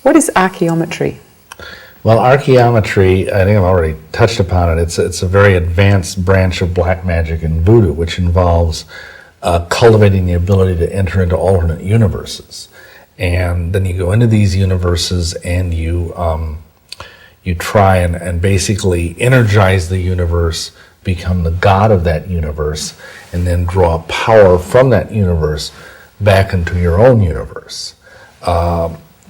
What is archaeometry? Well, archaeometry, I think I've already touched upon it. It's a very advanced branch of black magic and voodoo, which involves cultivating the ability to enter into alternate universes. And then you go into these universes and you try and basically energize the universe, become the god of that universe, and then draw power from that universe back into your own universe.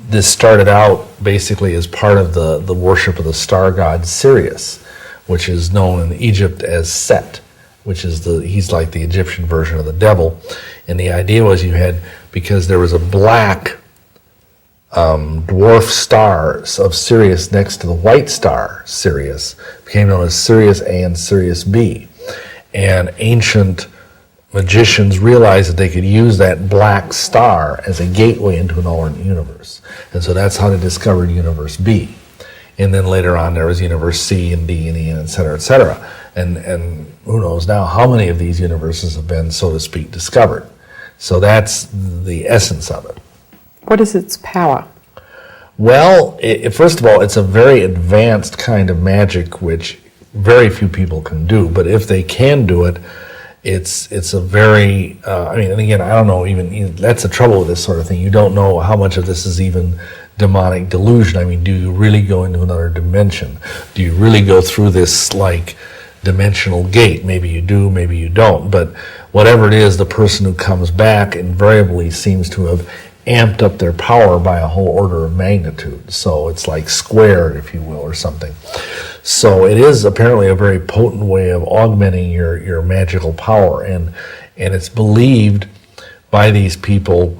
This started out basically as part of the worship of the star god Sirius, which is known in Egypt as Set, which is he's like the Egyptian version of the devil. And the idea was because there was a black dwarf star of Sirius next to the white star Sirius, became known as Sirius A and Sirius B. And ancient magicians realized that they could use that black star as a gateway into an alternate universe. And so that's how they discovered Universe B. And then later on there was Universe C and D and E and et cetera, et cetera. And who knows now how many of these universes have been, so to speak, discovered. So that's the essence of it. What is its power? Well, first of all, it's a very advanced kind of magic which very few people can do. But if they can do it, it's a very, and again, I don't know, even that's the trouble with this sort of thing. You don't know how much of this is even demonic delusion. I mean, do you really go into another dimension? Do you really go through this, like, dimensional gate? Maybe you do, maybe you don't. But whatever it is, the person who comes back invariably seems to have amped up their power by a whole order of magnitude. So it's like squared, if you will, or something. So it is apparently a very potent way of augmenting your magical power, and it's believed by these people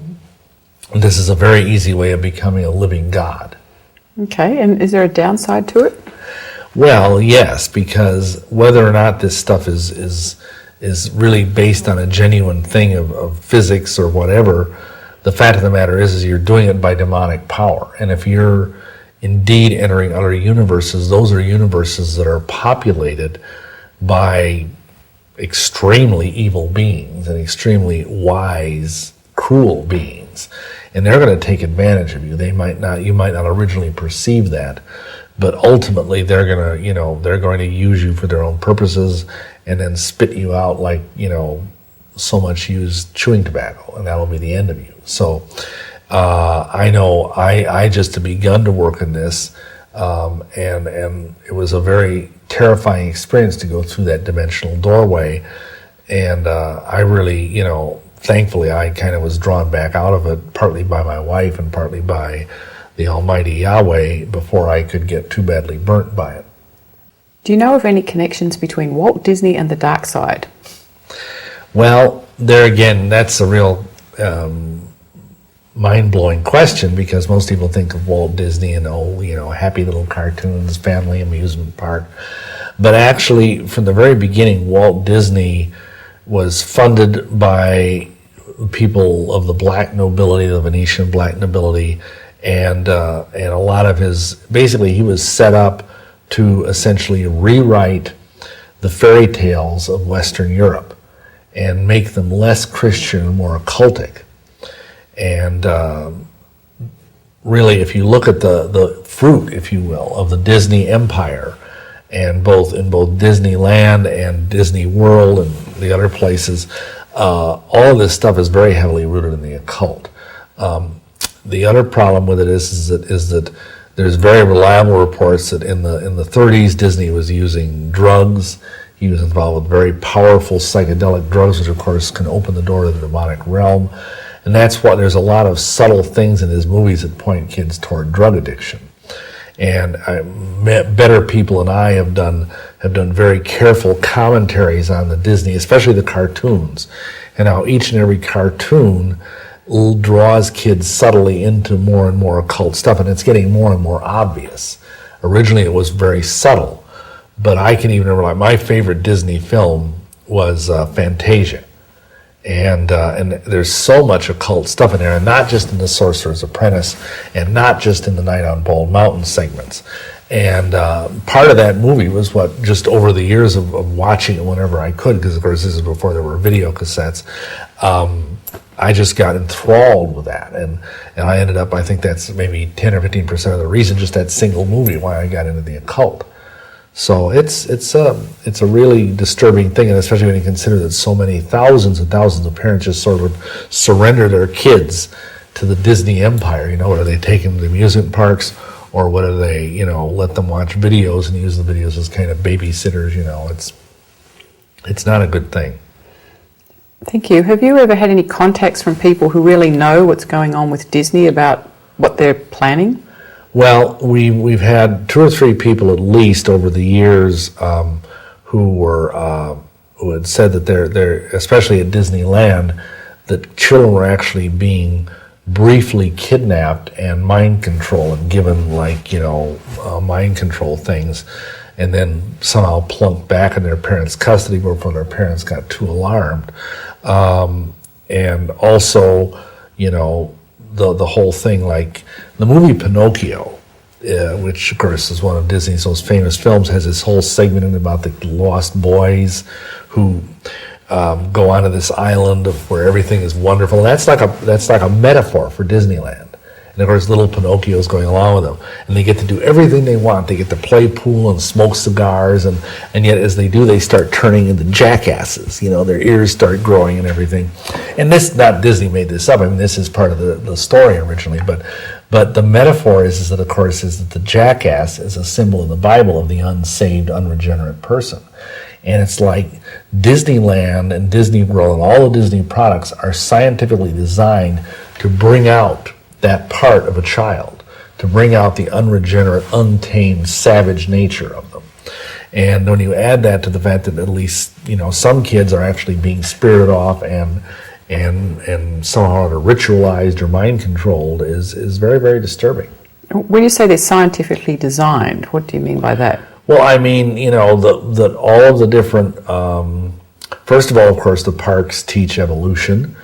this is a very easy way of becoming a living god. Okay, and is there a downside to it? Well, yes, because whether or not this stuff is really based on a genuine thing of physics or whatever, the fact of the matter is you're doing it by demonic power. And if you're indeed entering other universes, those are universes that are populated by extremely evil beings and extremely wise, cruel beings. And they're going to take advantage of you. You might not originally perceive that, but ultimately they're going to use you for their own purposes and then spit you out like, so much used chewing tobacco, and that'll be the end of you. So I know I just have begun to work in this, and it was a very terrifying experience to go through that dimensional doorway, and I really, thankfully I kind of was drawn back out of it, partly by my wife and partly by the Almighty Yahweh, before I could get too badly burnt by it. Do you know of any connections between Walt Disney and the dark side? Well, there again, that's a real mind-blowing question, because most people think of Walt Disney and happy little cartoons, family amusement park. But actually, from the very beginning, Walt Disney was funded by people of the black nobility, the Venetian black nobility, and a lot of basically he was set up to essentially rewrite the fairy tales of Western Europe and make them less Christian and more occultic. And really, if you look at the fruit, if you will, of the Disney empire, and in both Disneyland and Disney World and the other places, all of this stuff is very heavily rooted in the occult. The other problem with it is that there's very reliable reports that in the 30s Disney was using drugs. He was involved with very powerful psychedelic drugs, which of course can open the door to the demonic realm. And that's why there's a lot of subtle things in his movies that point kids toward drug addiction. And better people than I have done very careful commentaries on the Disney, especially the cartoons, and how each and every cartoon draws kids subtly into more and more occult stuff, and it's getting more and more obvious. Originally it was very subtle, but I can even remember, my favorite Disney film was Fantasia. And there's so much occult stuff in there, and not just in The Sorcerer's Apprentice, and not just in the Night on Bald Mountain segments. And part of that movie was just over the years of watching it whenever I could, because of course this is before there were video cassettes, I just got enthralled with that, and I ended up, I think that's maybe 10 or 15% of the reason, just that single movie, why I got into the occult. So it's a really disturbing thing, and especially when you consider that so many thousands and thousands of parents just sort of surrender their kids to the Disney empire. Whether they take them to the amusement parks or whether they let them watch videos and use the videos as kind of babysitters. It's not a good thing. Thank you. Have you ever had any contacts from people who really know what's going on with Disney about what they're planning? Well, we've had 2 or 3 people at least over the years who had said that they're especially at Disneyland, that children were actually being briefly kidnapped and mind controlled and given mind control things, and then somehow plunked back in their parents' custody before their parents got too alarmed. And also, the whole thing, like the movie Pinocchio, which of course is one of Disney's most famous films, has this whole segment in about the lost boys who go onto this island where everything is wonderful. And that's like a metaphor for Disneyland. And of course, little Pinocchio's going along with them, and they get to do everything they want. They get to play pool and smoke cigars, and yet as they do, they start turning into jackasses. Their ears start growing and everything. And this, not Disney made this up. I mean, this is part of the story originally, but the metaphor is that, of course, is that the jackass is a symbol in the Bible of the unsaved, unregenerate person. And it's like Disneyland and Disney World and all the Disney products are scientifically designed to bring out that part of a child, to bring out the unregenerate, untamed, savage nature of them. And when you add that to the fact that at least, some kids are actually being spirited off and somehow ritualized or mind controlled is very, very disturbing. When you say they're scientifically designed, what do you mean by that? Well, I mean, that all of the different, first of all, of course, the parks teach evolution.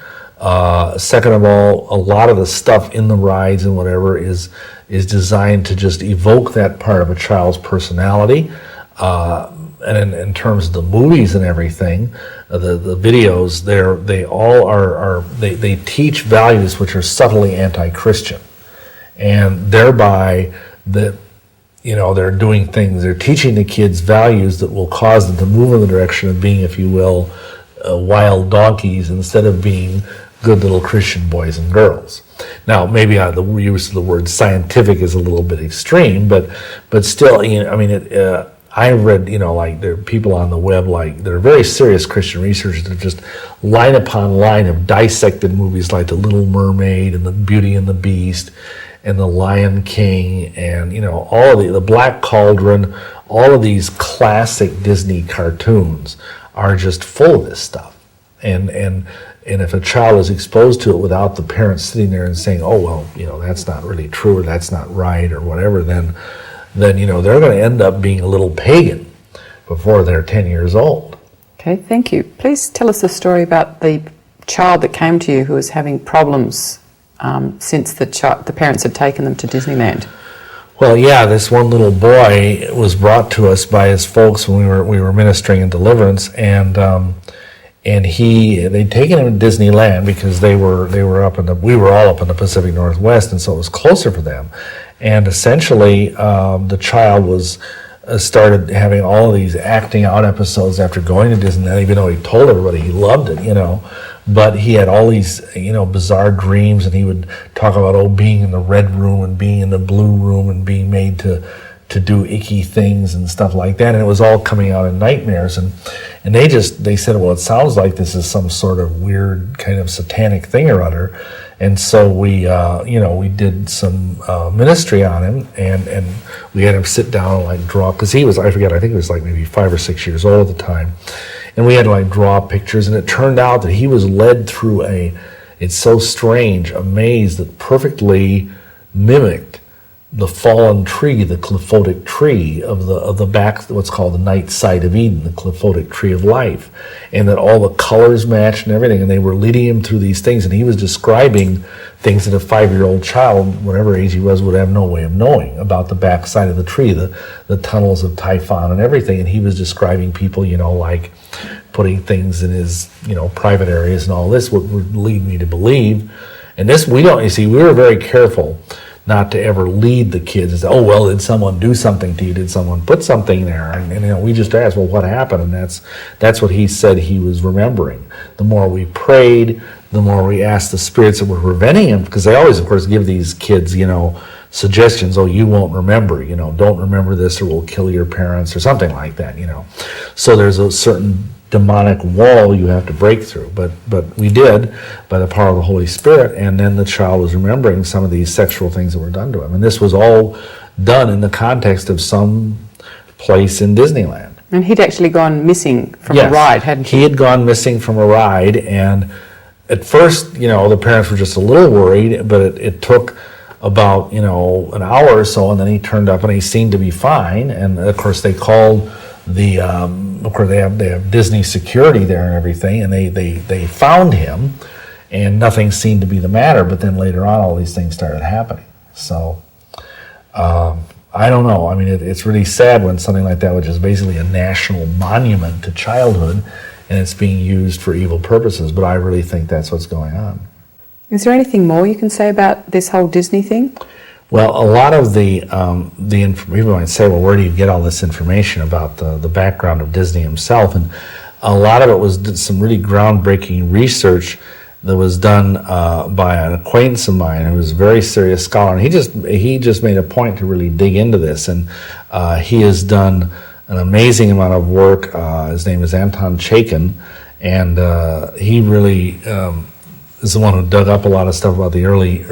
Second of all, a lot of the stuff in the rides and whatever is designed to just evoke that part of a child's personality. And in terms of the movies and everything, the videos, they teach values which are subtly anti-Christian, and thereby they're doing things. They're teaching the kids values that will cause them to move in the direction of being, if you will, wild donkeys instead of being good little Christian boys and girls. Now, maybe the use of the word scientific is a little bit extreme, but still, I read, there are people on the web, there are very serious Christian researchers that just line upon line have dissected movies like The Little Mermaid and The Beauty and the Beast and The Lion King and, all of the Black Cauldron, all of these classic Disney cartoons are just full of this stuff. And if a child is exposed to it without the parents sitting there and saying, oh, well, that's not really true or that's not right or whatever, then they're going to end up being a little pagan before they're 10 years old. Okay, thank you. Please tell us the story about the child that came to you who was having problems since the parents had taken them to Disneyland. Well, yeah, this one little boy was brought to us by his folks when we were ministering in Deliverance, and they'd taken him to Disneyland because we were all up in the Pacific Northwest, and so it was closer for them. And essentially, the child started having all of these acting out episodes after going to Disneyland, even though he told everybody he loved it, But he had all these, bizarre dreams, and he would talk about, being in the red room and being in the blue room and being made to do icky things and stuff like that. And it was all coming out in nightmares. And they said, well, it sounds like this is some sort of weird kind of satanic thing or other. And so we did some ministry on him, and we had him sit down and draw, because he was, I think he was maybe 5 or 6 years old at the time. And we had to draw pictures, and it turned out that he was led through it's so strange, a maze that perfectly mimicked the fallen tree, the clyphotic tree of the back, what's called the night side of Eden, the clyphotic tree of life, and that all the colors matched and everything, and they were leading him through these things, and he was describing things that a 5-year-old child, whatever age he was, would have no way of knowing about the back side of the tree, the tunnels of Typhon and everything. And he was describing people, like putting things in his, private areas and all this would lead me to believe. And this, we were very careful not to ever lead the kids and say, oh, well, did someone do something to you? Did someone put something there? And we just asked, well, what happened? And that's what he said he was remembering. The more we prayed, the more we asked the spirits that were preventing him, because they always, of course, give these kids, suggestions. Oh, you won't remember, don't remember this or we'll kill your parents or something like that, So there's a certain demonic wall you have to break through, but we did by the power of the Holy Spirit, and then the child was remembering some of these sexual things that were done to him, and this was all done in the context of some place in Disneyland. And he'd actually gone missing from a ride, hadn't he? He had gone missing from a ride, and at first, the parents were just a little worried, but it took about, an hour or so, and then he turned up and he seemed to be fine, and of course they called the of course they have Disney security there and everything, and they found him, and nothing seemed to be the matter. But then later on, all these things started happening. So I don't know. I mean, it's really sad when something like that, which is basically a national monument to childhood, and it's being used for evil purposes. But I really think that's what's going on. Is there anything more you can say about this whole Disney thing? Well, a lot of the people might say, well, where do you get all this information about the background of Disney himself? And a lot of it was some really groundbreaking research that was done by an acquaintance of mine who was a very serious scholar. And he just made a point to really dig into this. And he has done an amazing amount of work. His name is Anton Chaikin, and he really is the one who dug up a lot of stuff about the early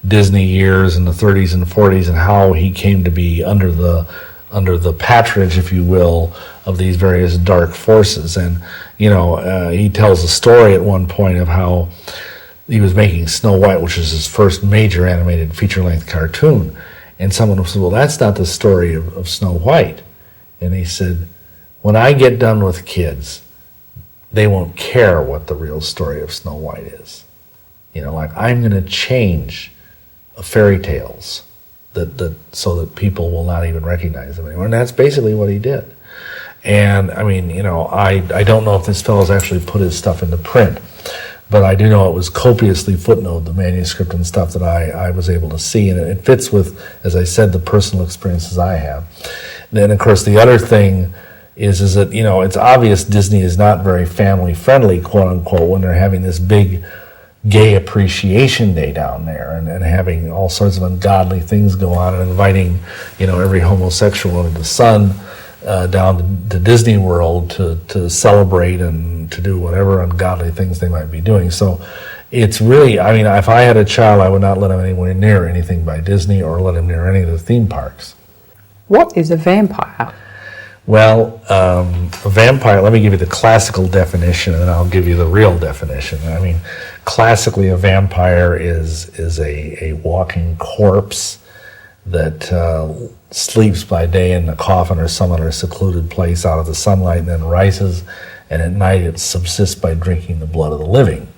Disney years in the 30s and 40s, and how he came to be under the patronage, if you will, of these various dark forces. And he tells a story at one point of how he was making Snow White, which is his first major animated feature-length cartoon, and someone said, well, that's not the story of Snow White. And he said, when I get done with kids, they won't care what the real story of Snow White is. I'm going to change fairy tales so that people will not even recognize them anymore. And that's basically what he did. And I mean, I don't know if this fellow's actually put his stuff into print, but I do know it was copiously footnoted, the manuscript and stuff that I was able to see, and it fits with, as I said, the personal experiences I have. And then, of course, the other thing is that, it's obvious Disney is not very family friendly, quote unquote, when they're having this big gay appreciation day down there and having all sorts of ungodly things go on, and inviting every homosexual under the sun down to Disney World to celebrate and to do whatever ungodly things they might be doing. So it's really, if I had a child, I would not let him anywhere near anything by Disney or let him near any of the theme parks. What is a vampire? Well, a vampire, let me give you the classical definition, and then I'll give you the real definition. Classically, a vampire is a walking corpse that sleeps by day in a coffin or some other secluded place out of the sunlight, and then rises, and at night it subsists by drinking the blood of the living.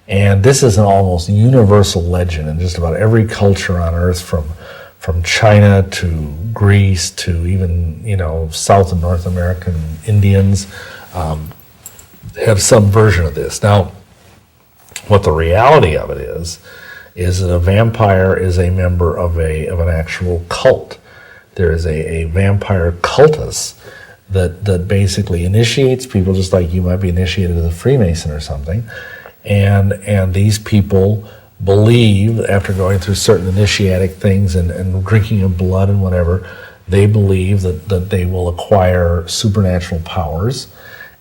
And this is an almost universal legend in just about every culture on earth, from China to Greece to even, South and North American Indians have some version of this. Now, what the reality of it is that a vampire is a member of an actual cult. There is a vampire cultus that basically initiates people, just like you might be initiated as a Freemason or something, and these people believe, after going through certain initiatic things and drinking of blood and whatever, they believe that they will acquire supernatural powers,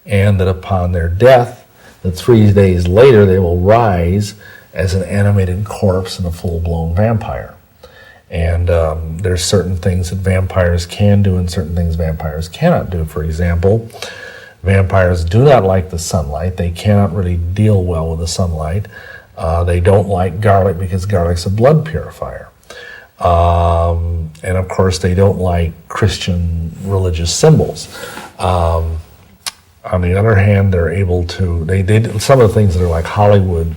and that upon their death, that 3 days later they will rise as an animated corpse and a full-blown vampire. And there's certain things that vampires can do and certain things vampires cannot do. For example, vampires do not like the sunlight. They cannot really deal well with the sunlight. They don't like garlic because garlic's a blood purifier. And of course, they don't like Christian religious symbols. On the other hand, they're able to, they some of the things that are like Hollywood,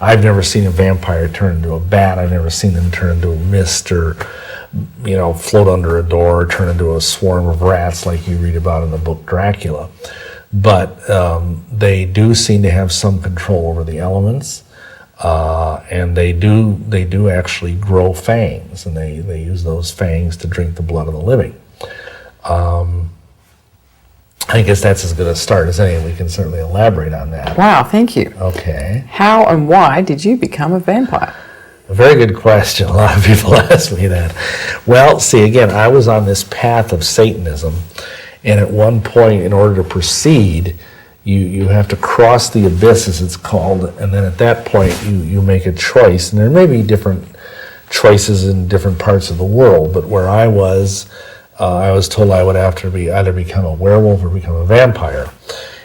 I've never seen a vampire turn into a bat. I've never seen them turn into a mist or float under a door or turn into a swarm of rats like you read about in the book Dracula. But they do seem to have some control over the elements, and they do actually grow fangs, and they use those fangs to drink the blood of the living. I guess that's as good a start as any. We can certainly elaborate on that. Wow, thank you. Okay. How and why did you become a vampire? A very good question. A lot of people ask me that. Well, see, again, I was on this path of Satanism, and at one point, in order to proceed, you have to cross the abyss, as it's called, and then at that point, you make a choice. And there may be different choices in different parts of the world, but where I was told I would have to either become a werewolf or become a vampire.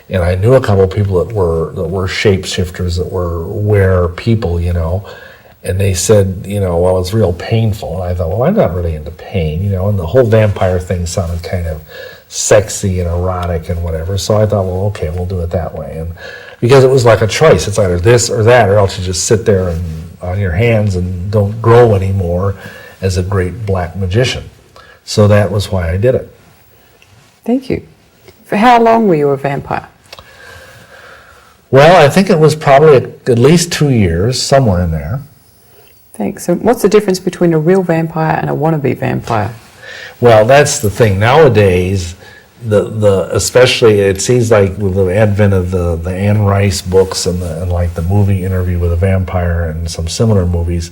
And I knew a couple of people that were shapeshifters, that were people, and they said, well, it's real painful. And I thought, well, I'm not really into pain, and the whole vampire thing sounded kind of sexy and erotic and whatever. So I thought, well, okay, we'll do it that way. And because it was like a choice, it's either this or that, or else you just sit there and on your hands and don't grow anymore as a great black magician. So that was why I did it. Thank you. For how long were you a vampire? Well, I think it was probably at least 2 years, somewhere in there. Thanks. So what's the difference between a real vampire and a wannabe vampire? Well, that's the thing. Nowadays, especially it seems like with the advent of the Anne Rice books and like the movie Interview with a Vampire and some similar movies,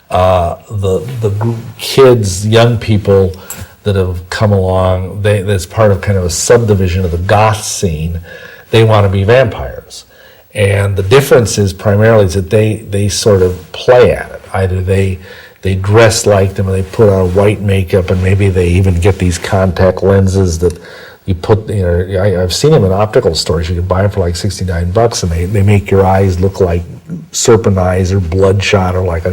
the kids, young people that have come along, that's part of kind of a subdivision of the goth scene. They want to be vampires, and the difference is primarily that they sort of play at it. Either they dress like them, or they put on white makeup, and maybe they even get these contact lenses that you put. I've seen them in optical stores. You can buy them for like $69, and they make your eyes look like serpent eyes or bloodshot, or like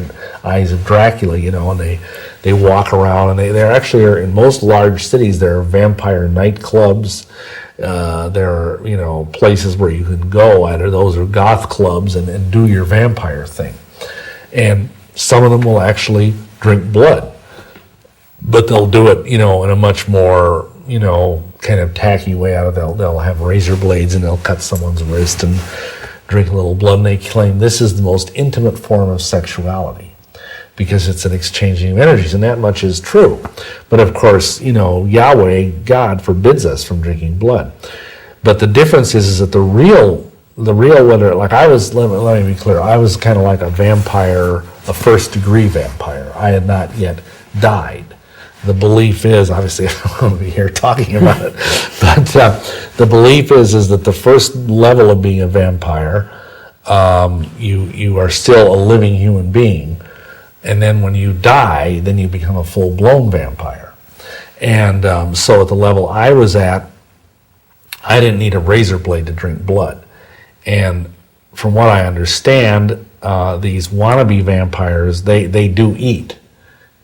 eyes of Dracula, and they walk around, and they're actually, in most large cities, there are vampire nightclubs. There are, places where you can go, either those or goth clubs, and do your vampire thing. And some of them will actually drink blood, but they'll do it, in a much more, kind of tacky way out of it. They'll have razor blades and they'll cut someone's wrist and drink a little blood, and they claim this is the most intimate form of sexuality because it's an exchanging of energies, and that much is true. But of course, Yahweh, God, forbids us from drinking blood. But the difference is that the real whether, like I was, let me be clear, I was kind of like a vampire, a first degree vampire. I had not yet died. The belief is, obviously I don't want to be here talking about it, but the belief is that the first level of being a vampire, you are still a living human being, and then when you die, then you become a full-blown vampire. And so at the level I was at, I didn't need a razor blade to drink blood. And from what I understand, these wannabe vampires, they do eat.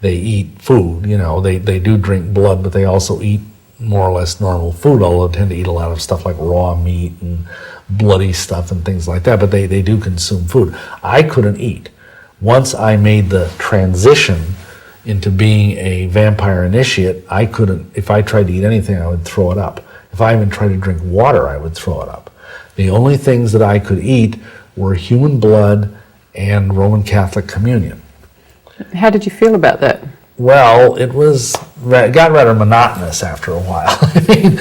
They eat food, they do drink blood, but they also eat more or less normal food, although they tend to eat a lot of stuff like raw meat and bloody stuff and things like that, but they do consume food. I couldn't eat. Once I made the transition into being a vampire initiate, I couldn't, if I tried to eat anything, I would throw it up. If I even tried to drink water, I would throw it up. The only things that I could eat were human blood and Roman Catholic communion. How did you feel about that? Well, it got rather monotonous after a while. I mean,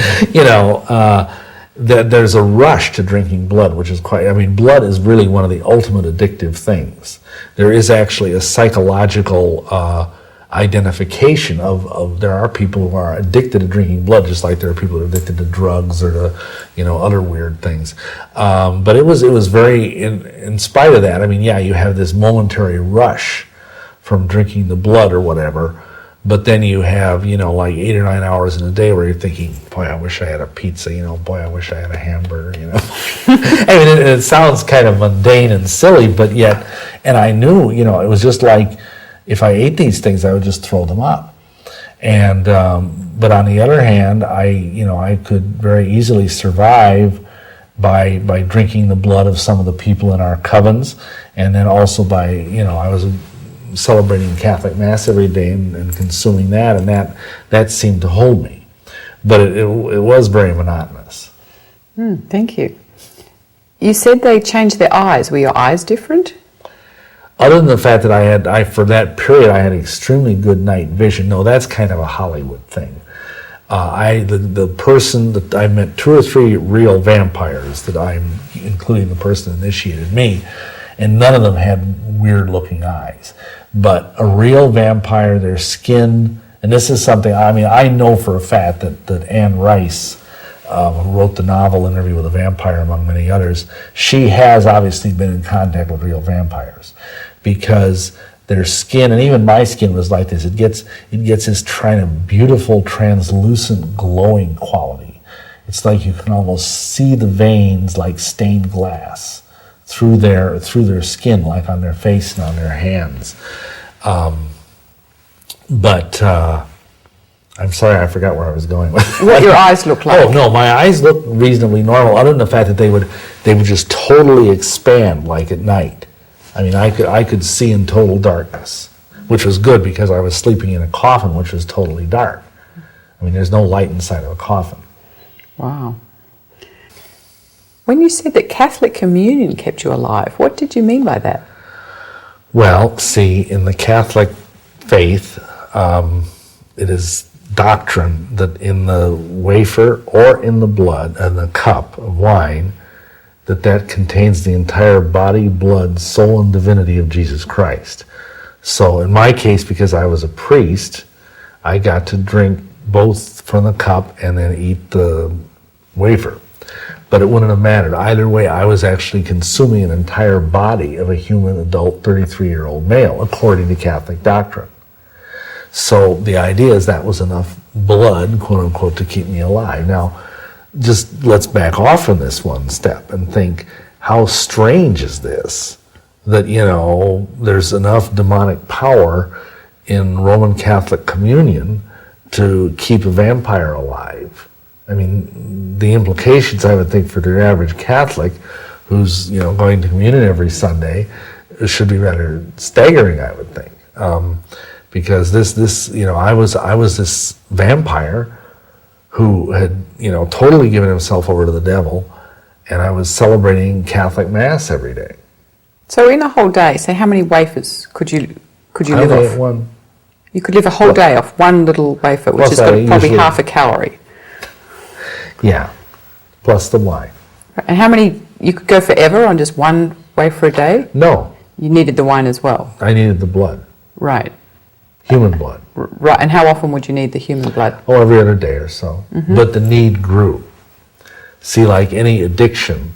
there's a rush to drinking blood, which is blood is really one of the ultimate addictive things. There is actually a psychological identification of there are people who are addicted to drinking blood, just like there are people who are addicted to drugs or to other weird things. But it was very in spite of that. I mean, yeah, you have this momentary rush from drinking the blood or whatever, but then you have like 8 or 9 hours in a day where you're thinking, boy, I wish I had a pizza. Boy, I wish I had a hamburger. I mean, it sounds kind of mundane and silly, but yet, and I knew it was just like, if I ate these things, I would just throw them up. And but on the other hand, I could very easily survive by drinking the blood of some of the people in our covens, and then also by I was celebrating Catholic Mass every day and consuming that, and that seemed to hold me. But it was very monotonous. Thank you. You said they changed their eyes. Were your eyes different? Other than the fact that for that period, I had extremely good night vision. No, that's kind of a Hollywood thing. The person that I met, 2 or 3 real vampires including the person that initiated me, and none of them had weird looking eyes. But a real vampire, their skin, and this is something, I know for a fact that Anne Rice, who wrote the novel Interview with a Vampire, among many others, she has obviously been in contact with real vampires, because their skin, and even my skin was like this, it gets this kind of beautiful, translucent, glowing quality. It's like you can almost see the veins like stained glass through their skin, like on their face and on their hands. But I'm sorry, I forgot where I was going with it. What your eyes look like? Oh no, my eyes look reasonably normal, other than the fact that they would just totally expand like at night. I could see in total darkness, which was good because I was sleeping in a coffin, which was totally dark. There's no light inside of a coffin. Wow. When you said that Catholic communion kept you alive, what did you mean by that? Well, see, in the Catholic faith, it is doctrine that in the wafer or in the blood and the cup of wine, that contains the entire body, blood, soul, and divinity of Jesus Christ. So in my case, because I was a priest, I got to drink both from the cup and then eat the wafer. But it wouldn't have mattered. Either way, I was actually consuming an entire body of a human adult 33-year-old male, according to Catholic doctrine. So the idea is that was enough blood, quote unquote, to keep me alive. Now, just let's back off from this one step and think, how strange is this that, there's enough demonic power in Roman Catholic communion to keep a vampire alive. The implications, I would think, for the average Catholic who's, going to communion every Sunday should be rather staggering, I would think. Because I was this vampire who had, totally given himself over to the devil, and I was celebrating Catholic Mass every day. So in a whole day, say how many wafers could you live I off? ate one. You could live a whole day off one little wafer, which has got probably half a calorie. Yeah, plus the wine. And how many, you could go forever on just one wafer a day? No. You needed the wine as well? I needed the blood. Right. Human blood. Right, and how often would you need the human blood? Oh, every other day or so. Mm-hmm. But the need grew. See, like any addiction,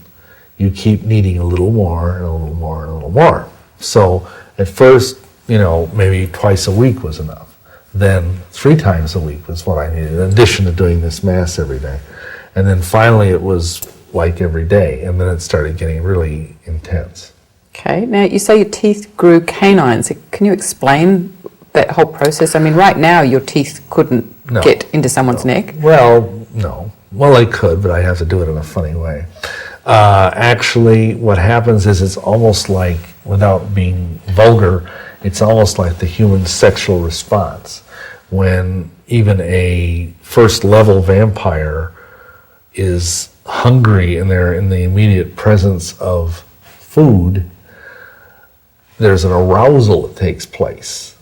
you keep needing a little more and a little more and a little more. So at first, maybe twice a week was enough. Then 3 times a week was what I needed, in addition to doing this Mass every day. And then finally it was like every day, and then it started getting really intense. Okay, now you say your teeth grew canines. Can you explain that whole process? Right now your teeth couldn't get into someone's neck. Well, no. Well, I could, but I have to do it in a funny way. Actually, what happens is it's almost like, without being vulgar, it's almost like the human sexual response. When even a first-level vampire is hungry and they're in the immediate presence of food, there's an arousal that takes place.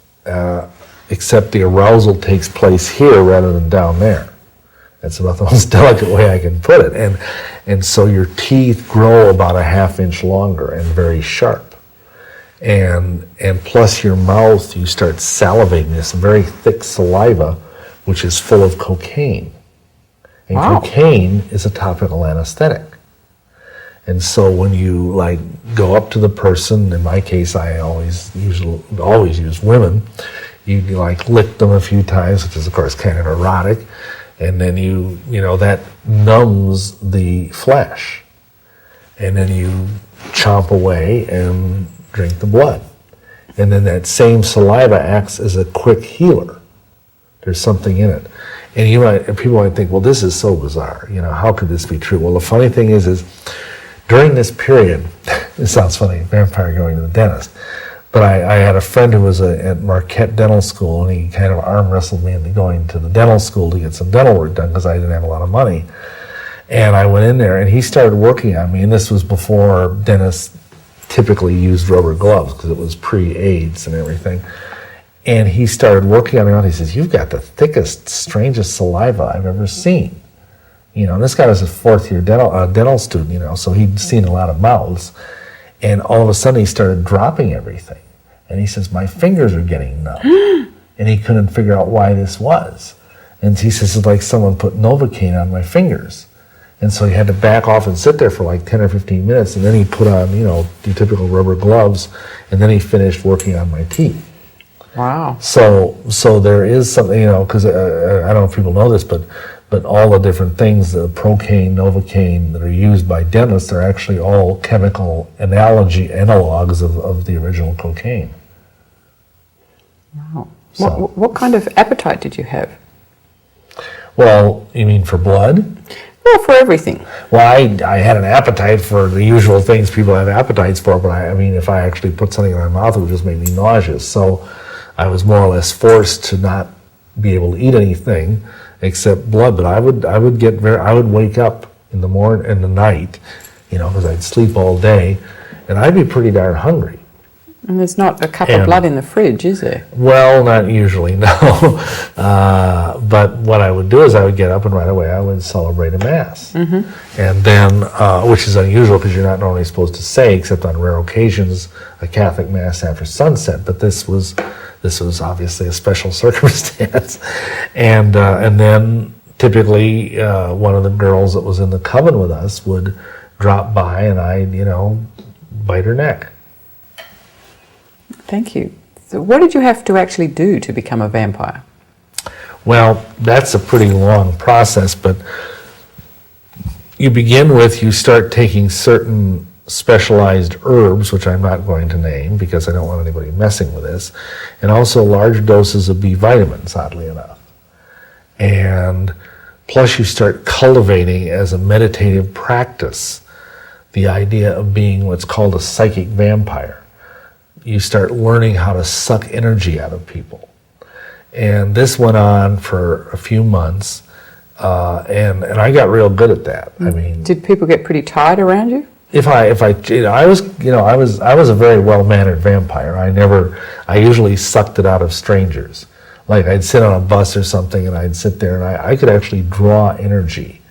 Except the arousal takes place here rather than down there. That's about the most delicate way I can put it. And so your teeth grow about a ½ inch longer and very sharp. And plus your mouth, you start salivating this very thick saliva, which is full of cocaine. And wow. Cocaine is a topical anesthetic. And so when you go up to the person, in my case I always use women, you lick them a few times, which is of course kind of erotic, and then that numbs the flesh. And then you chomp away and drink the blood. And then that same saliva acts as a quick healer. There's something in it. And people might think, well, this is so bizarre. How could this be true? Well, the funny thing is during this period, it sounds funny, vampire going to the dentist, But I had a friend who was at Marquette Dental School, and he kind of arm wrestled me into going to the dental school to get some dental work done because I didn't have a lot of money. And I went in there, and he started working on me, and this was before dentists typically used rubber gloves because it was pre-AIDS and everything. And he started working on me, and he says, "You've got the thickest, strangest saliva I've ever seen." You know, and this guy was a fourth-year dental student, you know, so he'd seen a lot of mouths. And all of a sudden, he started dropping everything. And he says, "My fingers are getting numb." And he couldn't figure out why this was. And he says, "It's like someone put Novocaine on my fingers." And so he had to back off and sit there for like 10 or 15 minutes. And then he put on, you know, the typical rubber gloves. And then he finished working on my teeth. Wow. So there is something, you know, because I don't know if people know this, but all the different things, the Procaine, Novocaine, that are used by dentists are actually all chemical analogs of the original cocaine. Wow. So, What kind of appetite did you have? well, you mean for blood? Well, for everything. Well, I had an appetite for the usual things people have appetites for, but I mean, if I actually put something in my mouth, it would just make me nauseous. So I was more or less forced to not be able to eat anything except blood. But I would wake up in the morning, in the night, you know, because I'd sleep all day, and I'd be pretty darn hungry. And there's not a cup of blood in the fridge, is there? Well, not usually, no. But what I would do is I would get up and right away I would celebrate a Mass. Mm-hmm. And then, which is unusual because you're not normally supposed to say, except on rare occasions, a Catholic Mass after sunset. But this was obviously a special circumstance. And then typically one of the girls that was in the coven with us would drop by and I'd, you know, bite her neck. Thank you. So what did you have to actually do to become a vampire? Well, that's a pretty long process, but you start taking certain specialized herbs, which I'm not going to name because I don't want anybody messing with this, and also large doses of B vitamins, oddly enough. And plus you start cultivating as a meditative practice the idea of being what's called a psychic vampire. You start learning how to suck energy out of people. And this went on for a few months, and I got real good at that. I mean, did people get pretty tired around you? I was a very well-mannered vampire. I usually sucked it out of strangers. Like I'd sit on a bus or something, and I'd sit there, and I could actually draw energy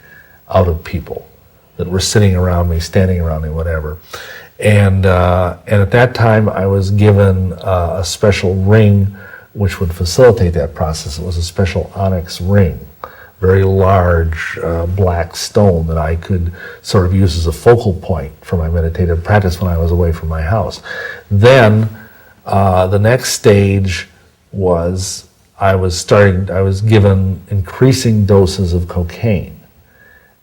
out of people that were sitting around me, standing around me, whatever. And at that time, I was given a special ring which would facilitate that process. It was a special onyx ring, very large black stone that I could sort of use as a focal point for my meditative practice when I was away from my house. Then the next stage was I was given increasing doses of cocaine.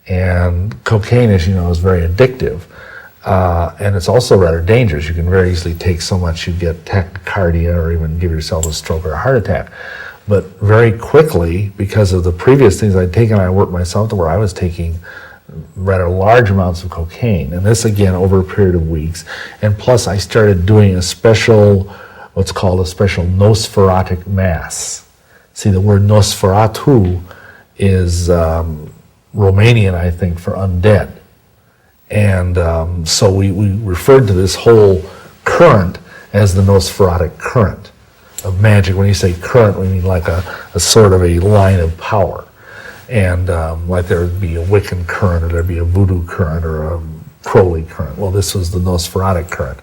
And cocaine, as you know, is very addictive. And it's also rather dangerous. You can very easily take so much you get tachycardia or even give yourself a stroke or a heart attack. But very quickly, because of the previous things I'd taken, I worked myself to where I was taking rather large amounts of cocaine. And this, again, over a period of weeks. And plus, I started doing what's called a special Nosferatic Mass. See, the word Nosferatu is Romanian, I think, for undead. And so we referred to this whole current as the Nosferatic current of magic. When you say current, we mean like a sort of a line of power. And like there would be a Wiccan current, or there'd be a voodoo current, or a Crowley current. Well, this was the Nosferatic current.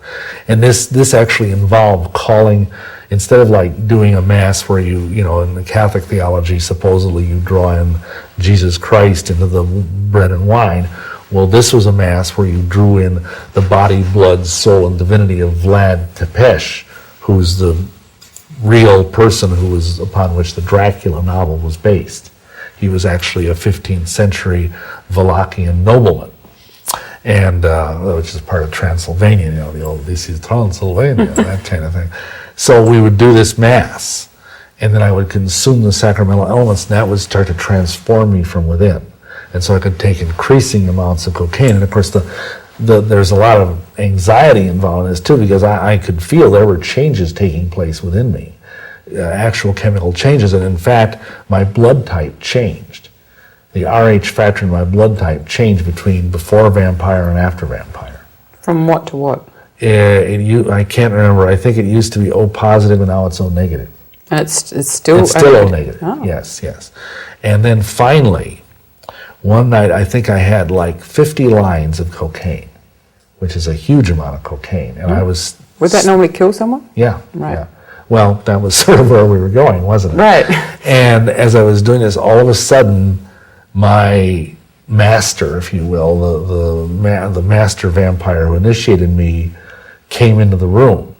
And this actually involved calling, instead of like doing a Mass where you know, in the Catholic theology, supposedly you draw in Jesus Christ into the bread and wine. Well, this was a Mass where you drew in the body, blood, soul, and divinity of Vlad Tepes, who's the real person upon which the Dracula novel was based. He was actually a 15th century Wallachian nobleman, and which is part of Transylvania, you know, the old "This is Transylvania," that kind of thing. So we would do this Mass, and then I would consume the sacramental elements, and that would start to transform me from within. And so I could take increasing amounts of cocaine. And of course, there's a lot of anxiety involved in this too, because I could feel there were changes taking place within me, actual chemical changes, and in fact, my blood type changed. The Rh factor in my blood type changed between before vampire and after vampire. From what to what? I can't remember. I think it used to be O positive, and now it's O negative. And it's still O negative. Oh. Yes. And then finally, one night I think I had like 50 lines of cocaine, which is a huge amount of cocaine, and I was. Would that normally kill someone? Yeah. Right. Yeah. Well, that was sort of where we were going, wasn't it? Right. And as I was doing this, all of a sudden, my master, if you will, the master vampire who initiated me, came into the room.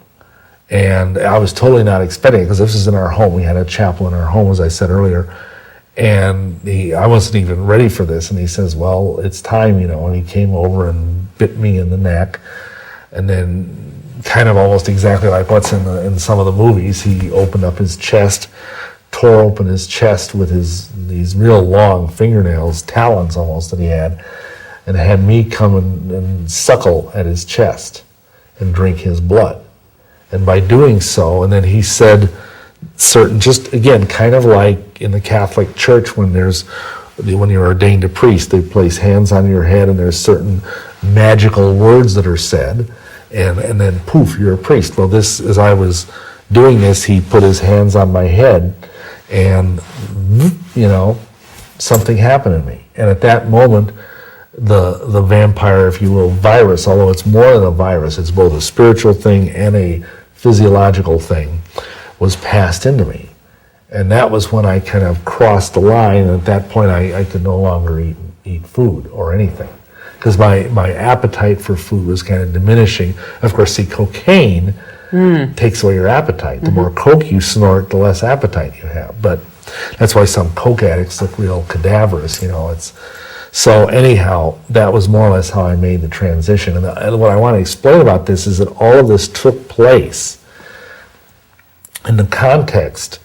And I was totally not expecting it, because this is in our home. We had a chapel in our home, as I said earlier. And I wasn't even ready for this. And he says, well, it's time, And he came over and bit me in the neck. And then, kind of almost exactly like what's in some of the movies, he opened up his chest, tore open his chest with these real long fingernails, talons almost, that he had me come and suckle at his chest and drink his blood. And by doing so, and then he said just again, kind of like in the Catholic Church when you're ordained a priest, they place hands on your head and there's certain magical words that are said, and then poof, you're a priest. Well, as I was doing this, he put his hands on my head, and something happened in me. And at that moment, the vampire, if you will, virus, although it's more than a virus, it's both a spiritual thing and a physiological thing, was passed into me. And that was when I kind of crossed the line, and at that point I could no longer eat food or anything, because my appetite for food was kind of diminishing. Of course, see, cocaine takes away your appetite. The more coke you snort, the less appetite you have. But that's why some coke addicts look real cadaverous, So anyhow, that was more or less how I made the transition. And what I want to explain about this is that all of this took place in the context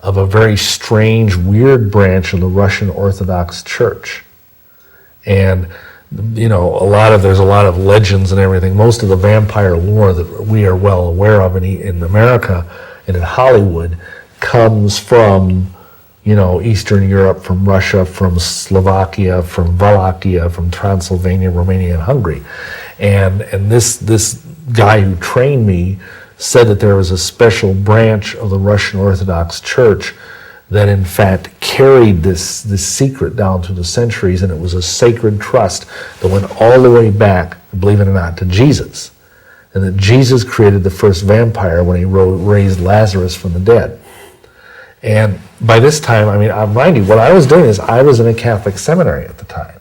of a very strange, weird branch of the Russian Orthodox Church. And there's a lot of legends and everything. Most of the vampire lore that we are well aware of in America and in Hollywood comes from, Eastern Europe, from Russia, from Slovakia, from Wallachia, from Transylvania, Romania, and Hungary. And this guy who trained me said that there was a special branch of the Russian Orthodox Church that in fact carried this secret down through the centuries, and it was a sacred trust that went all the way back, believe it or not, to Jesus. And that Jesus created the first vampire when he raised Lazarus from the dead. And by this time, mind you, what I was doing is I was in a Catholic seminary at the time.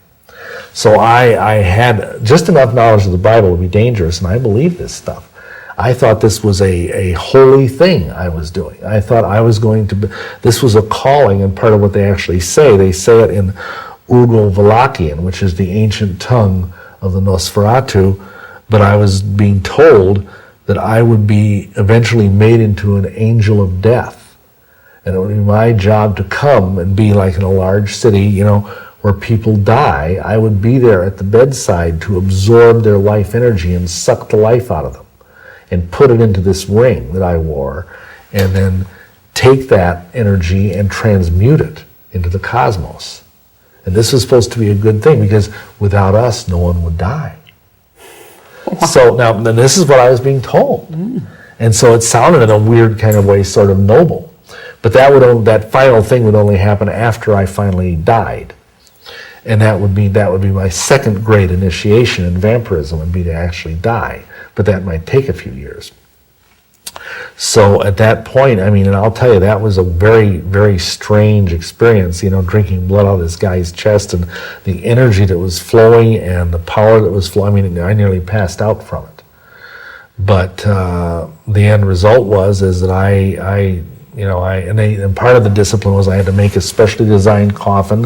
So I had just enough knowledge of the Bible to be dangerous, and I believed this stuff. I thought this was a holy thing I was doing. I thought I was going to be, this was a calling, and part of what they actually say, they say it in Ugo-Valachian, which is the ancient tongue of the Nosferatu, but I was being told that I would be eventually made into an angel of death. And it would be my job to come and be like in a large city, where people die. I would be there at the bedside to absorb their life energy and suck the life out of them, and put it into this ring that I wore, and then take that energy and transmute it into the cosmos. And this was supposed to be a good thing, because without us, no one would die. Wow. So now, then this is what I was being told. And so it sounded in a weird kind of way sort of noble. But that final thing would only happen after I finally died. And that would be my second great initiation in vampirism, would be to actually die. But that might take a few years. So at that point, and I'll tell you, that was a very, very strange experience, drinking blood out of this guy's chest, and the energy that was flowing and the power that was flowing. I nearly passed out from it. But the end result is that and part of the discipline was I had to make a specially designed coffin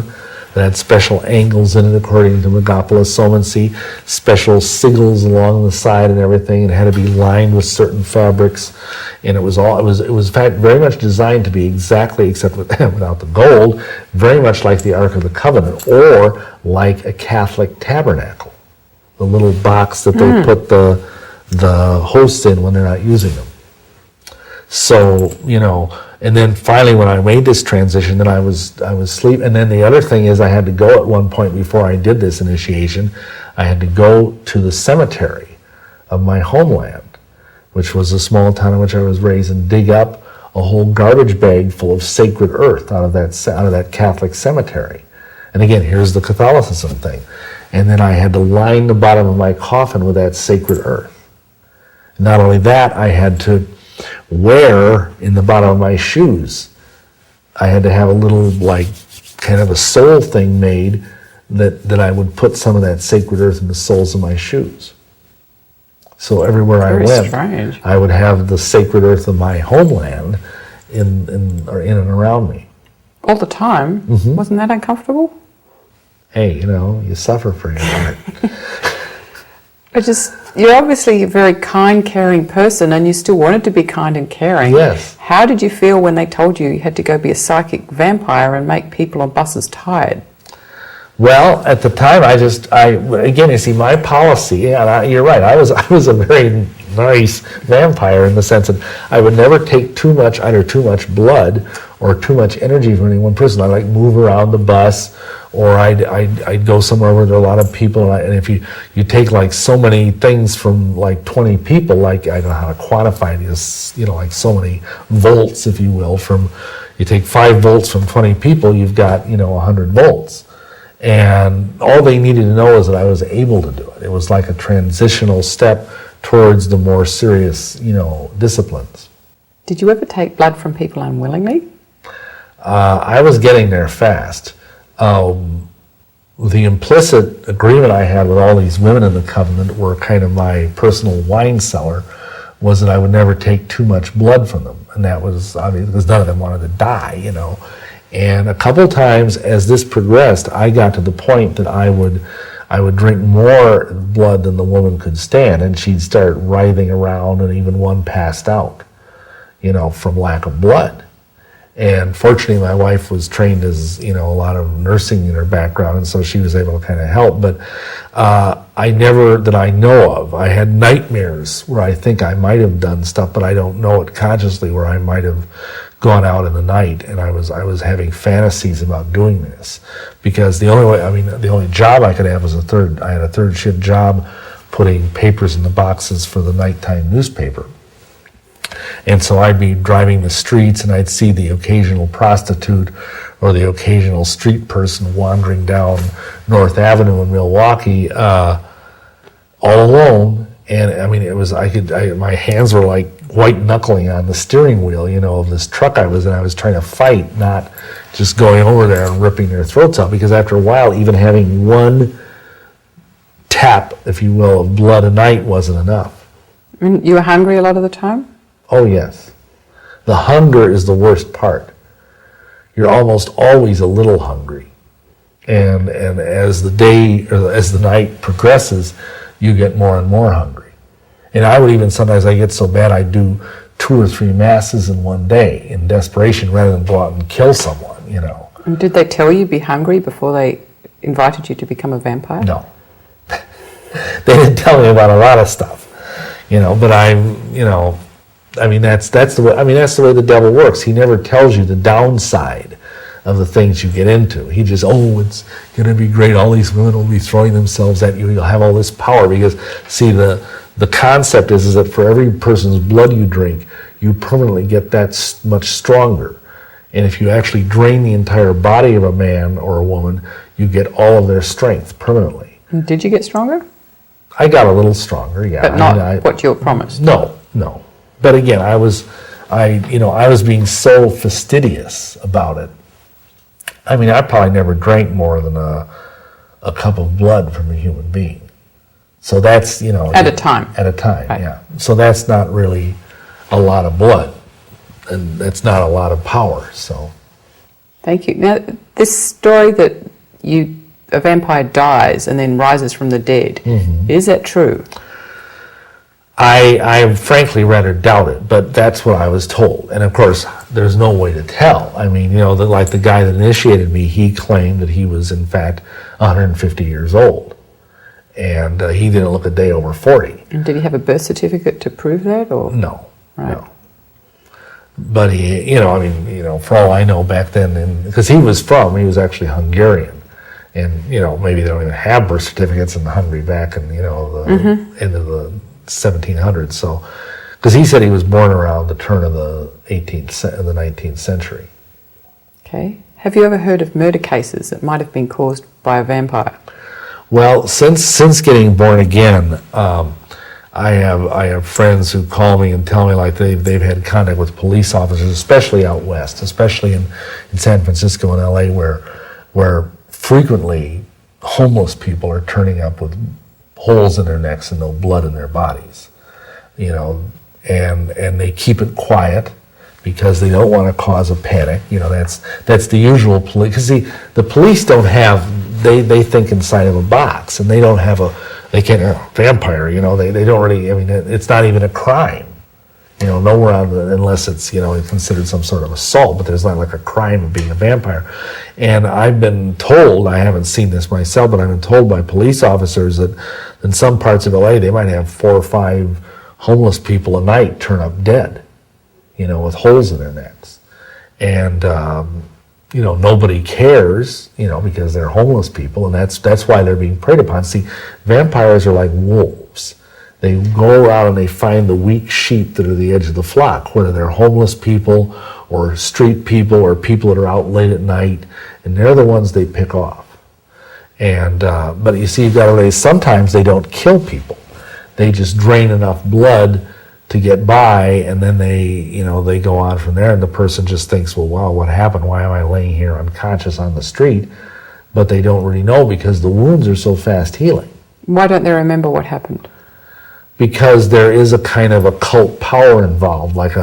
that had special angles in it according to Megapolis Somancy, special sigils along the side and everything, and it had to be lined with certain fabrics. And it was in fact very much designed to be exactly, except without the gold, very much like the Ark of the Covenant, or like a Catholic tabernacle. the little box that they put the hosts in when they're not using them. So, and then finally when I made this transition, then I was sleep. And then the other thing is I had to go at one point before I did this initiation, I had to go to the cemetery of my homeland, which was a small town in which I was raised, and dig up a whole garbage bag full of sacred earth out of that Catholic cemetery. And again, here's the Catholicism thing. And then I had to line the bottom of my coffin with that sacred earth. Not only that, I had to wear in the bottom of my shoes. I had to have a little, kind of a soul thing made that I would put some of that sacred earth in the soles of my shoes. So everywhere I went, strange. I would have the sacred earth of my homeland in and around me. All the time? Mm-hmm. Wasn't that uncomfortable? Hey, you suffer for your art. You're obviously a very kind, caring person, and you still wanted to be kind and caring. Yes. How did you feel when they told you had to go be a psychic vampire and make people on buses tired? Well, at the time, again, you see, my policy, and you're right, I was a very nice vampire in the sense that I would never take either too much blood or too much energy from any one person. I move around the bus, or I'd go somewhere where there are a lot of people, and if you take so many things from 20 people, I don't know how to quantify this, so many volts, if you will, you take 5 volts from 20 people, you've got 100 volts. And all they needed to know is that I was able to do it. It was like a transitional step towards the more serious, disciplines. Did you ever take blood from people unwillingly? I was getting there fast. The implicit agreement I had with all these women in the covenant were kind of my personal wine cellar, was that I would never take too much blood from them. And that was obvious because none of them wanted to die, And a couple times as this progressed, I got to the point that I would drink more blood than the woman could stand, and she'd start writhing around, and even one passed out, from lack of blood. And fortunately, my wife was trained as, a lot of nursing in her background, and so she was able to kind of help. But I never, that I know of, I had nightmares where I think I might have done stuff, but I don't know it consciously, where I might have gone out in the night, and I was having fantasies about doing this, because the only job I could have was I had a third shift job putting papers in the boxes for the nighttime newspaper. And so I'd be driving the streets, and I'd see the occasional prostitute or the occasional street person wandering down North Avenue in Milwaukee, all alone. And it was, my hands were like white knuckling on the steering wheel, of this truck I was in. I was trying to fight, not just going over there and ripping their throats out, because after a while, even having one tap, if you will, of blood a night wasn't enough. You were hungry a lot of the time? Oh, yes. The hunger is the worst part. You're almost always a little hungry. And as the day, or as the night progresses, you get more and more hungry. And I would even, sometimes I get so bad, I do 2 or 3 masses in one day in desperation rather than go out and kill someone, And did they tell you be hungry before they invited you to become a vampire? No. They didn't tell me about a lot of stuff, but that's the way the devil works. He never tells you the downside of the things you get into. He just, it's going to be great. All these women will be throwing themselves at you. You'll have all this power, because, see, the concept is that for every person's blood you drink, you permanently get that much stronger. And if you actually drain the entire body of a man or a woman, you get all of their strength permanently. And did you get stronger? I got a little stronger, yeah. But not what you were promised? No. But again, I was being so fastidious about it. I probably never drank more than a cup of blood from a human being. So that's, At a time. At a time, Right. yeah. So that's not really a lot of blood, and that's not a lot of power, so. Thank you. Now, this story that a vampire dies and then rises from the dead, is that true? I frankly rather doubt it, but that's what I was told. And of course, there's no way to tell. Like the guy that initiated me, he claimed that he was in fact 150 years old. and he didn't look a day over 40. And did he have a birth certificate to prove that, or? No, Right. no. But he, for all I know back then, because he was actually Hungarian, and maybe they don't even have birth certificates in Hungary back in the end of the 1700s. So, because he said he was born around the turn of the 19th century. Okay. Have you ever heard of murder cases that might have been caused by a vampire? Well, since getting born again, I have friends who call me and tell me like they've had contact with police officers, especially out west, especially in San Francisco and LA, where frequently homeless people are turning up with holes in their necks and no blood in their bodies, and they keep it quiet because they don't want to cause a panic. That's the usual police. Because the police don't have, they think inside of a box, and they don't have they can't, vampire, they don't really, it's not even a crime. Nowhere unless it's, considered some sort of assault, but there's not like a crime of being a vampire. And I've been told, I haven't seen this myself, but I've been told by police officers that in some parts of LA, they might have 4 or 5 homeless people a night turn up dead, with holes in their necks. And, nobody cares, because they're homeless people, and that's why they're being preyed upon. See, vampires are like wolves. They go around and they find the weak sheep that are the edge of the flock, whether they're homeless people or street people or people that are out late at night, and they're the ones they pick off. And but you see, you've got to realize sometimes they don't kill people. They just drain enough blood to get by, and then they go on from there, and the person just thinks, well, wow, what happened? Why am I laying here unconscious on the street? But they don't really know because the wounds are so fast healing. Why don't they remember what happened? Because there is a kind of occult power involved, like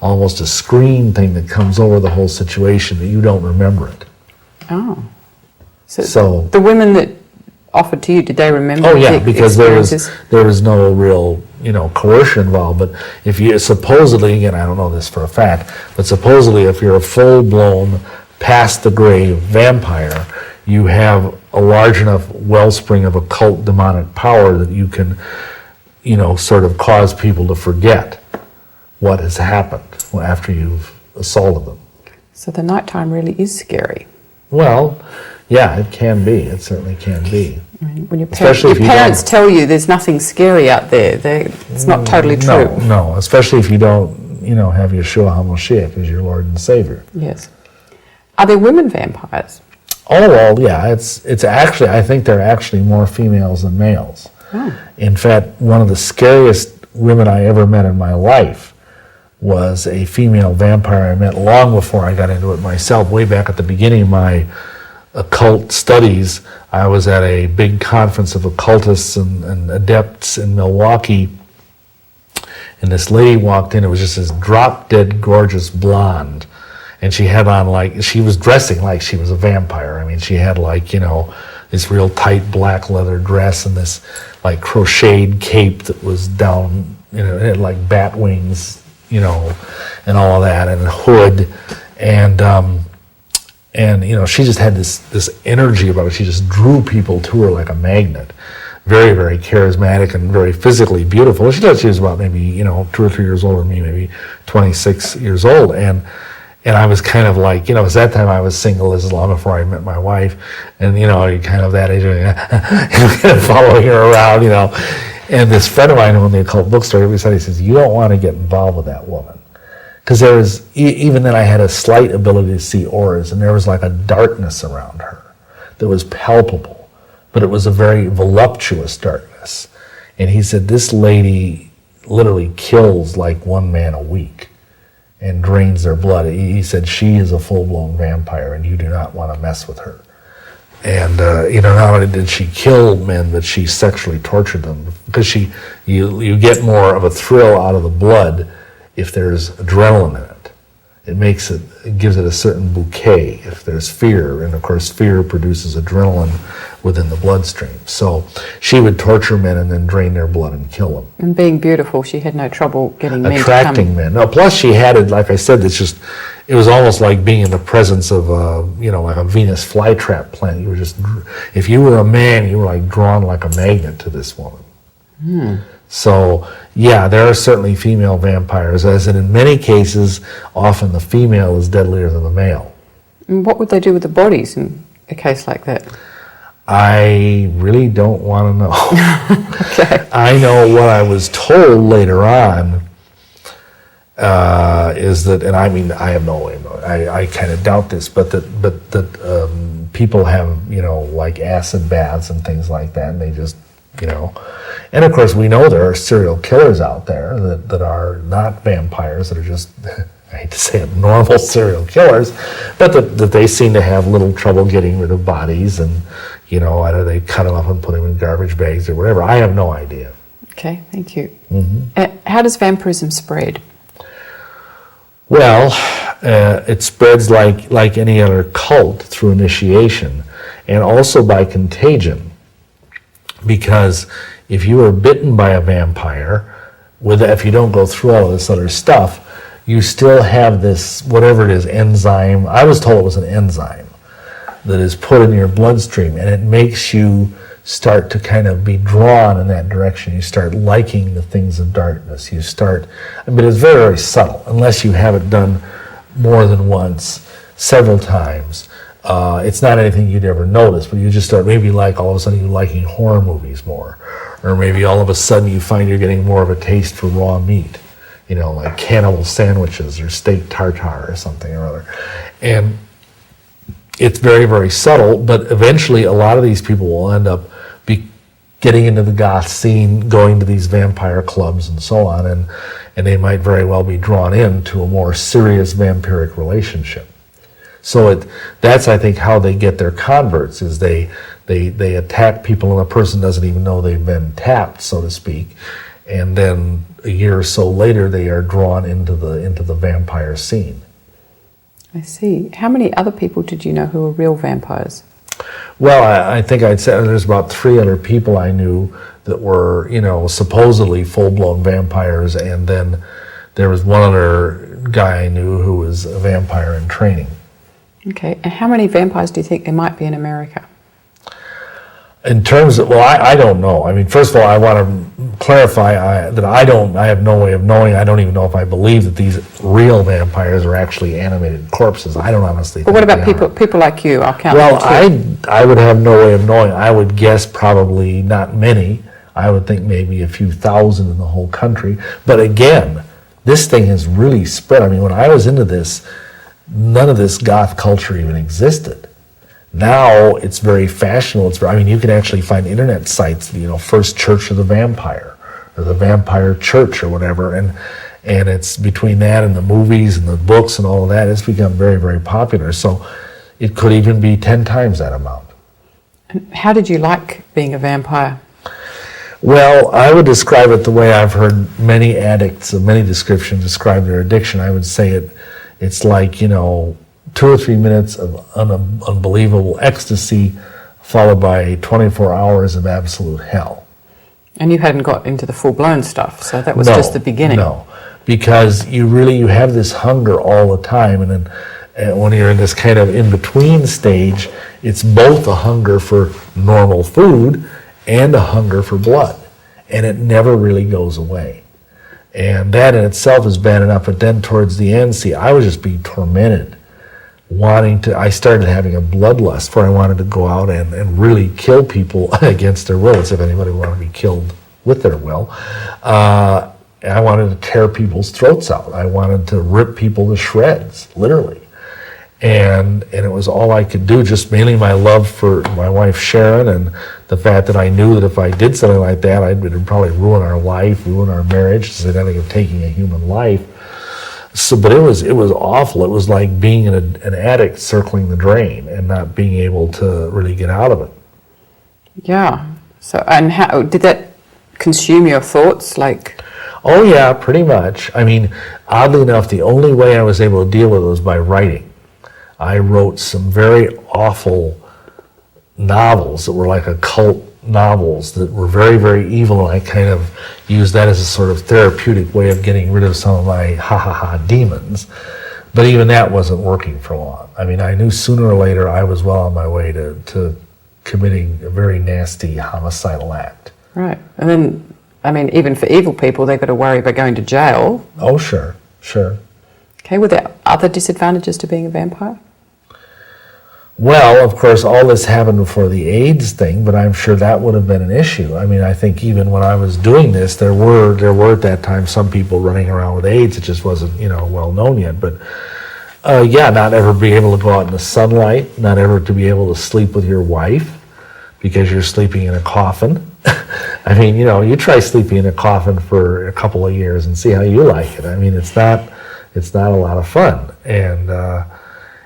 almost a screen thing that comes over the whole situation that you don't remember it. Oh. So the women that offered to you, did they remember? Oh yeah, the because there was no real coercion involved. But if you supposedly, again, I don't know this for a fact, but supposedly if you're a full-blown, past the grave vampire, you have a large enough wellspring of occult demonic power that you can sort of cause people to forget what has happened after you've assaulted them. So the nighttime really is scary. Well, yeah, it can be. It certainly can be. I mean, when your Especially parents tell you there's nothing scary out there, it's not totally true. No, especially if you don't, have Yeshua HaMashiach as your Lord and Savior. Yes. Are there women vampires? Oh, well, yeah. It's actually, I think there are actually more females than males. Oh. In fact, one of the scariest women I ever met in my life was a female vampire I met long before I got into it myself. Way back at the beginning of my occult studies, I was at a big conference of occultists and adepts in Milwaukee, and this lady walked in. It was just this drop-dead gorgeous blonde, and she had on she was dressing like she was a vampire. I mean, she had this real tight black leather dress and this crocheted cape that was down, it had like bat wings, and all of that, and a hood, and she just had this energy about her. She just drew people to her like a magnet. Very, very charismatic and very physically beautiful. She was about maybe 2 or 3 years older than me, maybe 26 years old, and I was kind of like, it was that time I was single. This is long before I met my wife, and kind of that age, following her around, And this friend of mine who owned the occult bookstore, he says, you don't want to get involved with that woman. Because there was, even then I had a slight ability to see auras, and there was like a darkness around her that was palpable, but it was a very voluptuous darkness. And he said, this lady literally kills like one man a week and drains their blood. He said, she is a full-blown vampire, and you do not want to mess with her. And, not only did she kill men, but she sexually tortured them, because you get more of a thrill out of the blood if there's adrenaline in it. It gives it a certain bouquet if there's fear, and of course fear produces adrenaline within the bloodstream. So she would torture men and then drain their blood and kill them. And being beautiful, she had no trouble getting men attracting to come. men. No, plus she had it, like I said, it was almost like being in the presence of like a Venus flytrap planet. You were just, if you were a man, you were like drawn like a magnet to this woman. So yeah, there are certainly female vampires, as in many cases, often the female is deadlier than the male. And what would they do with the bodies in a case like that? I really don't want to know. Okay. I know what I was told later on is that, and I mean, I have no way of knowing. I kind of doubt this, but that people have, like acid baths and things like that, and they just, and of course we know there are serial killers out there that are not vampires, that are just, I hate to say it, normal serial killers, but that they seem to have little trouble getting rid of bodies, and, either they cut them up and put them in garbage bags or whatever. I have no idea. Okay, thank you. How does vampirism spread? Well, it spreads like any other cult through initiation, and also by contagion. Because if you are bitten by a vampire, if you don't go through all of this other stuff, you still have this, whatever it is, enzyme. I was told it was an enzyme that is put in your bloodstream, and it makes you start to kind of be drawn in that direction. You start liking the things of darkness. But it's very, very subtle, unless you have it done more than once, several times. It's not anything you'd ever notice, but you just start maybe all of a sudden you liking horror movies more, or maybe all of a sudden you find you're getting more of a taste for raw meat, like cannibal sandwiches or steak tartare or something or other. And it's very, very subtle, but eventually a lot of these people will end up getting into the goth scene, going to these vampire clubs and so on, and they might very well be drawn into a more serious vampiric relationship. So that's, I think, how they get their converts, is they attack people and the person doesn't even know they've been tapped, so to speak, and then a year or so later they are drawn into the vampire scene. I see. How many other people did you know who were real vampires? Well, I think I'd say there's about 3 other people I knew that were, supposedly full-blown vampires, and then there was one other guy I knew who was a vampire in training. Okay, and how many vampires do you think there might be in America? In terms of, I don't know. I mean, first of all, I want to clarify that I have no way of knowing. I don't even know if I believe that these real vampires are actually animated corpses. I don't honestly think. But what about people like you? I'll count. Well, I would have no way of knowing. I would guess probably not many. I would think maybe a few thousand in the whole country. But again, this thing has really spread. I mean, when I was into this, none of this goth culture even existed. Now it's very fashionable. You can actually find internet sites, First Church of the Vampire, or the Vampire Church, or whatever, and it's between that and the movies and the books and all of that, it's become very, very popular. So it could even be 10 times that amount. And how did you like being a vampire? Well, I would describe it the way I've heard many addicts of many descriptions describe their addiction. I would say it's like, 2 or 3 minutes of unbelievable ecstasy, followed by 24 hours of absolute hell. And you hadn't got into the full-blown stuff, so that was just the beginning. No, because you have this hunger all the time, and then when you're in this kind of in-between stage, it's both a hunger for normal food and a hunger for blood, and it never really goes away. And that in itself is bad enough, but then towards the end, I was just being tormented. I started having a bloodlust where I wanted to go out and really kill people against their will, as if anybody wanted to be killed with their will. I wanted to tear people's throats out. I wanted to rip people to shreds, literally. And it was all I could do, just mainly my love for my wife Sharon, and the fact that I knew that if I did something like that, it would probably ruin our life, ruin our marriage, because I think of taking a human life. So, but it was awful. It was like being an addict circling the drain and not being able to really get out of it. Yeah. So, and how did that consume your thoughts? Oh yeah, pretty much. I mean, oddly enough, the only way I was able to deal with it was by writing. I wrote some very awful novels that were like occult novels that were very, very evil, and I kind of used that as a sort of therapeutic way of getting rid of some of my ha-ha-ha demons. But even that wasn't working for long. I mean, I knew sooner or later I was well on my way to committing a very nasty homicidal act. Right. And then, I mean, even for evil people, they've got to worry about going to jail. Oh, sure. Okay, were there other disadvantages to being a vampire? Well, of course, all this happened before the AIDS thing, but I'm sure that would have been an issue. I mean, I think even when I was doing this, there were at that time some people running around with AIDS. It just wasn't, well known yet. But not ever be able to go out in the sunlight, not ever to be able to sleep with your wife because you're sleeping in a coffin. I mean, you try sleeping in a coffin for a couple of years and see how you like it. I mean, it's not a lot of fun.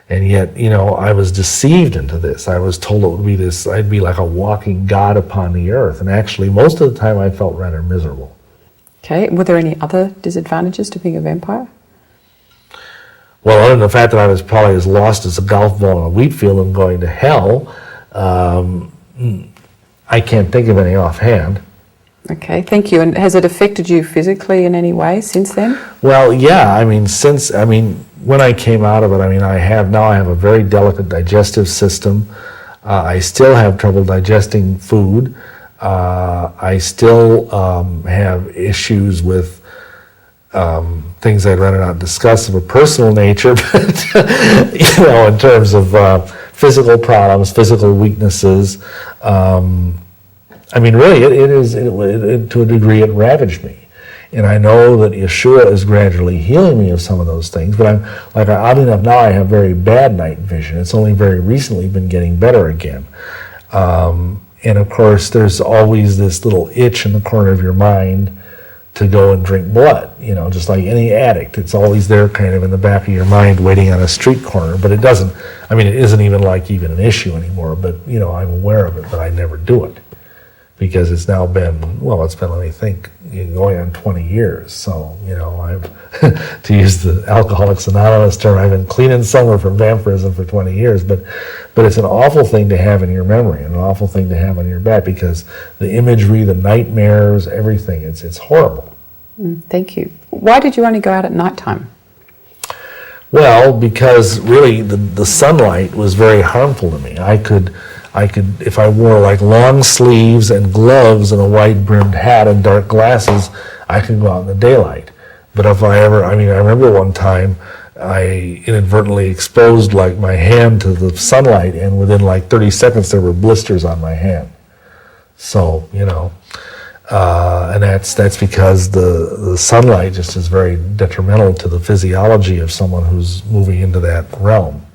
And yet, I was deceived into this. I was told it would be this, I'd be like a walking god upon the earth. And actually, most of the time I felt rather miserable. Okay, were there any other disadvantages to being a vampire? Well, other than the fact that I was probably as lost as a golf ball in a wheat field and going to hell, I can't think of any offhand. Okay, thank you. And has it affected you physically in any way since then? Well, yeah. I mean, when I came out of it, I have a very delicate digestive system. I still have trouble digesting food. I still have issues with things I'd rather not discuss of a personal nature, but in terms of physical problems, physical weaknesses. Really, it to a degree, it ravaged me. And I know that Yeshua is gradually healing me of some of those things, but oddly enough, now I have very bad night vision. It's only very recently been getting better again. And of course, there's always this little itch in the corner of your mind to go and drink blood, just like any addict. It's always there kind of in the back of your mind waiting on a street corner, but it isn't even an issue anymore, but I'm aware of it, but I never do it. Because it's now been, let me think, going on 20 years. So, I've, to use the Alcoholics Anonymous term, I've been clean and sober from vampirism for 20 years. But it's an awful thing to have in your memory, and an awful thing to have on your back, because the imagery, the nightmares, everything, it's horrible. Thank you. Why did you only go out at nighttime? Well, because really the sunlight was very harmful to me. I could, if I wore long sleeves and gloves and a wide brimmed hat and dark glasses, I could go out in the daylight. But if I remember one time I inadvertently exposed my hand to the sunlight, and within 30 seconds there were blisters on my hand. So, and that's because the sunlight just is very detrimental to the physiology of someone who's moving into that realm.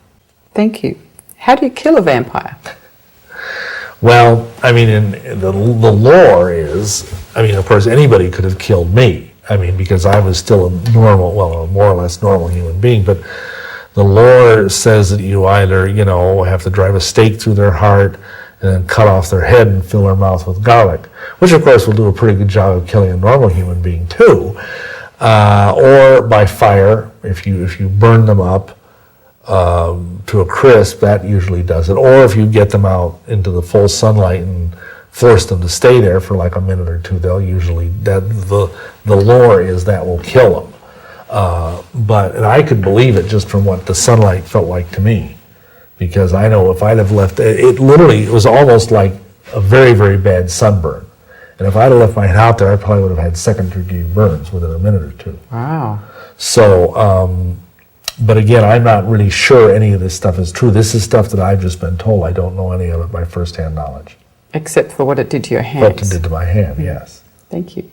Thank you. How do you kill a vampire? Well, in the lore is, of course, anybody could have killed me. Because I was still a more or less normal human being. But the lore says that you either, have to drive a stake through their heart and then cut off their head and fill their mouth with garlic, which of course will do a pretty good job of killing a normal human being too. Or by fire, if you burn them up to a crisp, that usually does it. Or if you get them out into the full sunlight and force them to stay there for a minute or two, they'll usually, the lore is that will kill them. And I could believe it just from what the sunlight felt like to me, because I know if I'd have left, it was almost like a very, very bad sunburn. And if I'd have left mine out there, I probably would have had second-degree burns within a minute or two. Wow. So, but again, I'm not really sure any of this stuff is true. This is stuff that I've just been told. I don't know any of it by first-hand knowledge. Except for what it did to your hands. What it did to my hand, yes. Thank you.